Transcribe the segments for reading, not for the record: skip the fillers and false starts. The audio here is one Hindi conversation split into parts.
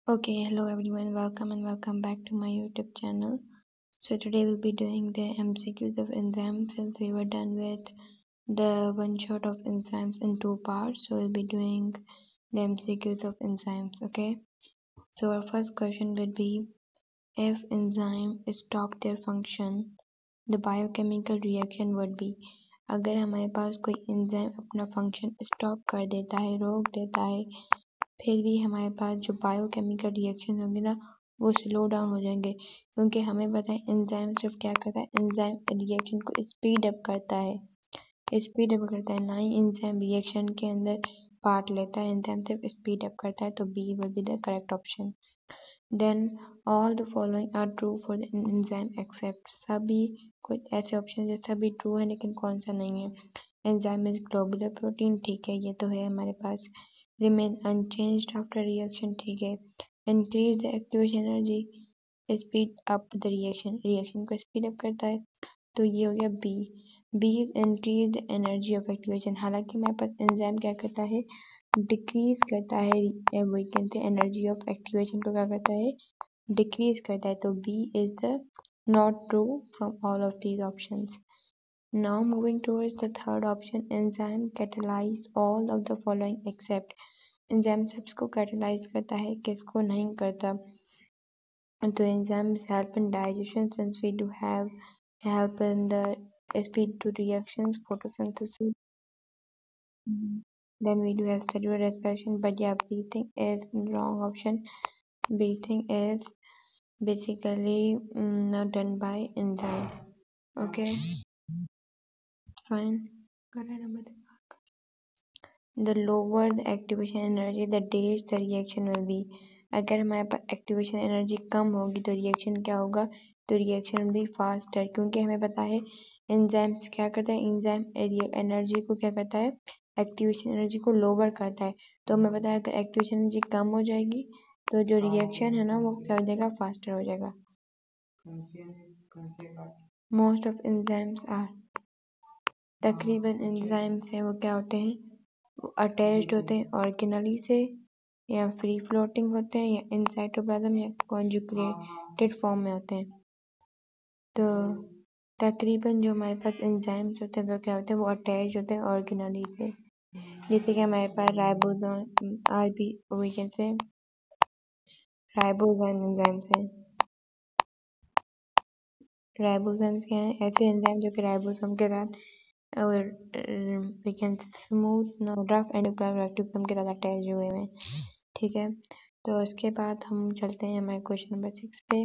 Okay, hello everyone, welcome back to my YouTube channel. So today we'll be doing the MCQs of enzymes since we were done with the one shot of enzymes in two parts. So we'll be doing the MCQs of enzymes, okay? So our first question would be, if enzyme stop their function, the biochemical reaction would be। अगर हमारे पास कोई एंजाइम अपना फंक्शन स्टॉप कर देता है, रोक देता है, फिर भी हमारे पास जो बायोकेमिकल रिएक्शन होंगे ना वो स्लो डाउन हो जाएंगे, क्योंकि हमें पता है एंजाइम सिर्फ क्या करता है, एंजाइम रिएक्शन को स्पीड अप करता है, ना ही एंजाइम रिएक्शन के अंदर पार्ट लेता है, एंजाइम सिर्फ स्पीड अप करता है। तो B will be the correct option. Then all the following are true for the enzyme except, सभी कुछ ऐसे ऑप्शन जो सभी ट्रू है लेकिन कौन सा नहीं है। एंजाइम इज ग्लोबुलर प्रोटीन, ठीक है, ये तो है हमारे पास। रिमेन अनचेंज्ड आफ्टर रिएक्शन, ठीक है। Increase the activation energy, speed up the reaction, reaction को स्पीड अप करता है, तो ये हो गया B. B is increase the energy of activation, हालांकि हमारे पास एंजाइम क्या करता है, डिक्रीज करता है, वो कहते हैं एनर्जी ऑफ एक्टिवेशन को क्या करता है, डिक्रीज करता है। तो B is the not true from all of these options. Now moving towards the third option, enzyme catalyze all of the following except, enzyme सबs को catalyze करता है, किसको नहीं करता। तो enzymes help in digestion since we do have help in the speed to reactions, photosynthesis. Then we do have cellular respiration, but yeah, breathing is wrong option. Breathing is basically not done by enzyme. Okay, fine. The lower the activation energy, the days the reaction will be। अगर हमारे पास एक्टिवेशन एनर्जी कम होगी तो रिएक्शन क्या होगा, तो रिएक्शन भी फास्टर, क्योंकि हमें पता है एंजाइम्स क्या करता है, एंजाइम एनर्जी को क्या करता है, एक्टिवेशन एनर्जी को लोअर करता है। तो हमें पता है अगर एक्टिवेशन एनर्जी कम हो जाएगी तो जो रिएक्शन है ना वो क्या हो जाएगा, फास्टर हो जाएगा। मोस्ट ऑफ एंजाइम्स आर, तकरीबन एंजाइम्स हैं वो क्या होते हैं, वो अटैच्ड होते हैं ऑर्गेनली से, या फ्री फ्लोटिंग होते हैं, या इन साइटोप्लाज्म या कॉन्जुगेटेड फॉर्म में होते हैं। तो तकरीबन जो हमारे पास एंजाइम्स होते हैं वो क्या होते हैं, वो अटैच होते हैं ऑर्गेनली से। जैसे कि हमारे पास राइबोसोम आरबी वही कैसे राइबोसोम एंजाइम्स हैं। राइबोसोम्स क्या हैं, ऐसे एंजाइम जो कि राइबोसोम के साथ और we can smooth rough endoplasm के साथ अटैच हुए हैं, ठीक है। तो उसके बाद हम चलते हैं हमारे क्वेश्चन नंबर 6 पे।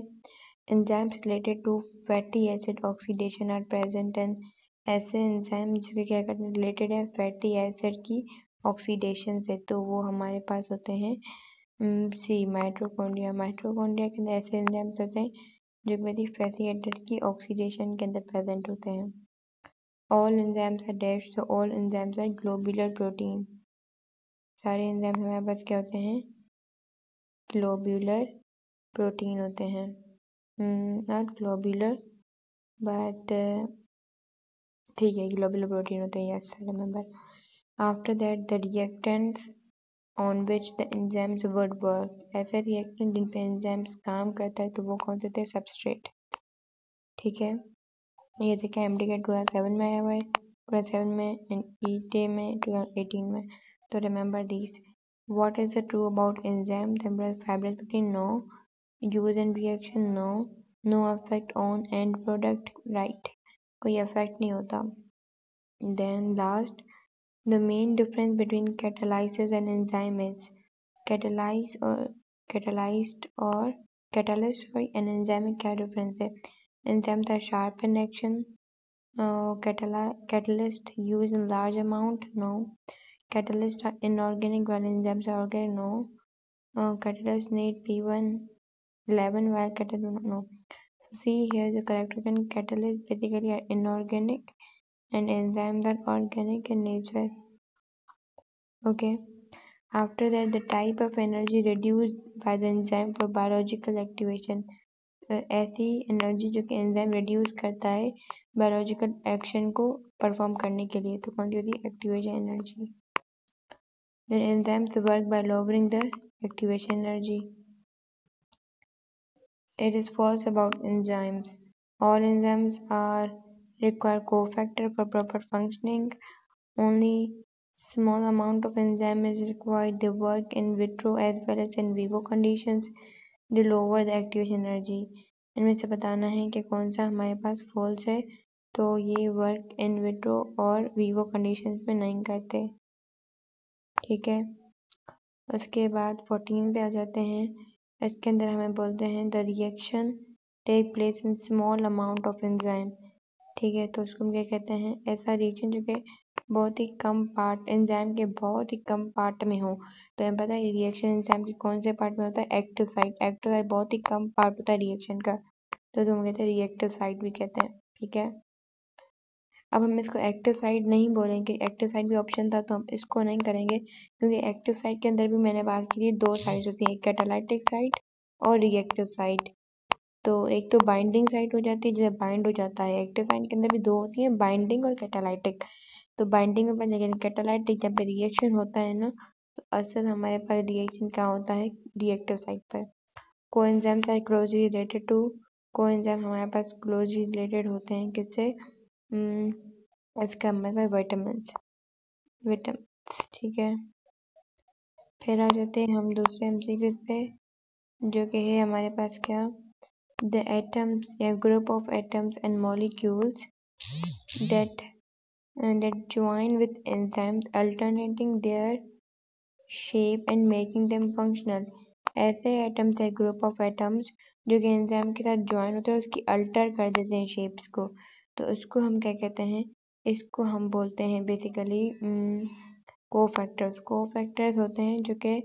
Enzymes related to fatty acid oxidation are present in, ऐसे एंजाइम जो कि क्या करते हैं, रिलेटेड है फैटी एसिड की ऑक्सीडेशन से, तो वो हमारे पास होते हैं सी माइटोकॉन्ड्रिया। माइटोकॉन्ड्रिया के अंदर ऐसे एंजाइम्स होते हैं जो कि फैटी एसिड की ऑक्सीडेशन के अंदर प्रेजेंट होते हैं। All enzymes are dash, so all enzymes are globular protein। सारे एंजाइम्स हमारे पास क्या होते हैं, ग्लोब्यूलर प्रोटीन होते हैं, नॉट ग्लोब्यूलर बट ठीक है, ग्लोब्यूलर प्रोटीन होते हैं, yes remember. After that the reactants on which the enzymes would work, ऐसे रिएक्टेंट जिन पे एंजाइम्स काम करता है तो वो कौन से थे, सबस्ट्रेट, ठीक है। ये देखें एमडी का 2007 में आया हुआ है, 2007 में, एंड ईटे में 2018 में। तो remember this. What is the true about enzyme, temporal fibrous protein, no. Use in reaction, no. No affect on end product, right, कोई अफेक्ट नहीं होता। Then last, the main difference between catalysis and enzyme is, catalyze और कैटालाइज्ड और कैटालिस्ट और एन एंजाइम में क्या डिफरेंस है। एंजाइम था sharp in action, catalyst used in large amount, no. Catalysts are inorganic while enzymes are organic, no. Catalysts need P111 while catalysts, no. So see here the correct option, catalysts basically are inorganic and enzymes are organic in nature, okay. After that the type of energy reduced by the enzyme for biological activation, ऐसी एनर्जी जो कि एंजाइम रिड्यूस करता है बायोलॉजिकल एक्शन को परफॉर्म करने के लिए, तो कौन सी होती है, activation energy. Then enzymes work by lowering the activation energy, It is false about enzymes. All enzymes are require cofactor for proper functioning. Only small amount of enzyme is required. They work in vitro as well as in vivo conditions. They lower the activation energy. इनमें से बताना है कि कौन सा हमारे पास फॉल्स है। तो ये वर्क इन विट्रो और वीवो कंडीशंस में नहीं करते। ठीक है, उसके बाद 14 पे आ जाते हैं। इसके अंदर हमें बोलते हैं the reaction take place in small amount of enzyme. ठीक है, तो उसको हम क्या कहते हैं, ऐसा रिएक्शन जो कि बहुत ही कम पार्ट एंजाइम के बहुत ही कम पार्ट में हो। तो हमें पता है रिएक्शन एंजाइम के कौन से पार्ट में होता है, एक्टिव साइट। एक्टिव साइट बहुत ही कम पार्ट होता है रिएक्शन का, तो हम कहते हैं रिएक्टिव साइट भी कहते हैं। ठीक है, अब हम इसको एक्टिव साइट नहीं बोलेंगे, एक्टिव साइट भी ऑप्शन था तो हम इसको नहीं करेंगे, क्योंकि एक्टिव साइट के अंदर भी मैंने बात की थी दो साइट्स होती हैं, एक कैटालाइटिक साइट और रिएक्टिव साइट। तो एक तो बाइंडिंग साइट हो जाती है जो बाइंड हो जाता है। एक्टिव साइट के अंदर भी दो होती हैं, बाइंडिंग और कैटालाइटिक। तो बाइंडिंग में लेकिन कैटालाइटिक जब पे रिएक्शन होता है ना, तो असल हमारे पास रिएक्शन क्या होता है रिएक्टिव साइट पर। Coenzymes are closely related to, coenzyme हमारे पास क्लोजली रिलेटेड होते हैं किससे, इसका मतलब विटामिन्स, विटामिन्स। ठीक है, फिर आ जाते हैं हम दूसरे एमसीक्यू पे, जो कि है हमारे पास क्या, द एटम्स या group of atoms and molecules that that join with enzymes alternating their shape and making them functional। ऐसे एटम्स है ग्रुप ऑफ एटम्स जो कि एंजाइम के साथ ज्वाइन होते हैं, उसकी अल्टर कर देते हैं शेप्स को। तो उसको हम क्या कहते हैं, इसको हम बोलते हैं बेसिकली कोफैक्टर्स। कोफैक्टर्स होते हैं जो कि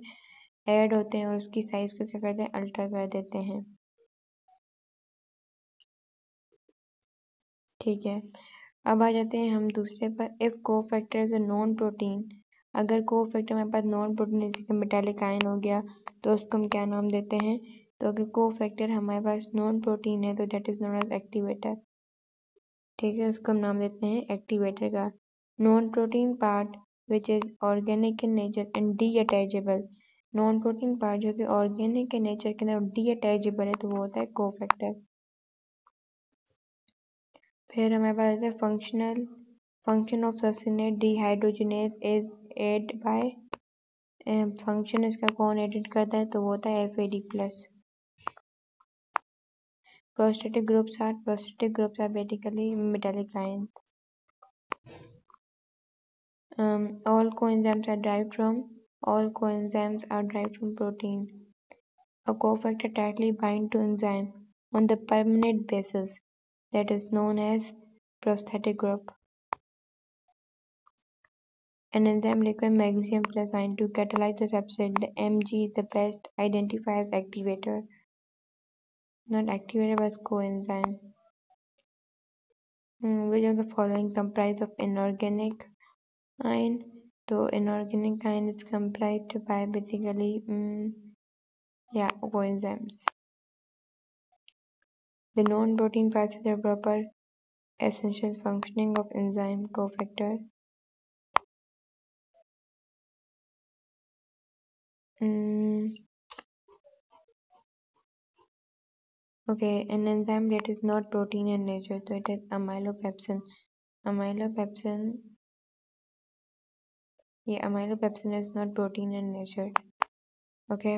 ऐड होते हैं और उसकी साइज को क्या करते हैं, अल्टर कर देते हैं। ठीक है, अब आ जाते हैं हम दूसरे पर। If cofactor is a non protein, अगर कोफैक्टर हमारे पास नॉन प्रोटीन जैसे कि मेटालिक आयन हो गया, तो उसको हम क्या नाम देते हैं। तो अगर कोफैक्टर हमारे पास नॉन प्रोटीन है तो that is known as activator. ठीक है, उसको हम नाम देते हैं एक्टिवेटर का। Non protein part which is organic in nature and detachable, non protein part जो कि ऑर्गेनिक के नेचर के अंदर डी अटैचेबल है, तो वो होता है कोफैक्टर। फिर हमारे पास आता है functional, function of succinate dehydrogenase is add by, function इसका कौन एडिट करता है, तो वो होता है FAD+। Prosthetic groups are, prosthetic groups are basically metallic ions. All coenzymes are derived from, all coenzymes are derived from protein। A cofactor tightly bind to enzyme on the permanent basis, that is known as prosthetic group। An enzyme requires magnesium plus iron to catalyze the substrate. The Mg is the best identified as activator, not activator but coenzyme। Which of the following comprise of inorganic ion? So inorganic ion is comprised by basically coenzymes। The non-protein passages are proper essential functioning of enzyme cofactor। Okay, an enzyme that is not protein in nature, so it is amylopepsin। Amylopepsin, amylopepsin is not protein in nature। Okay,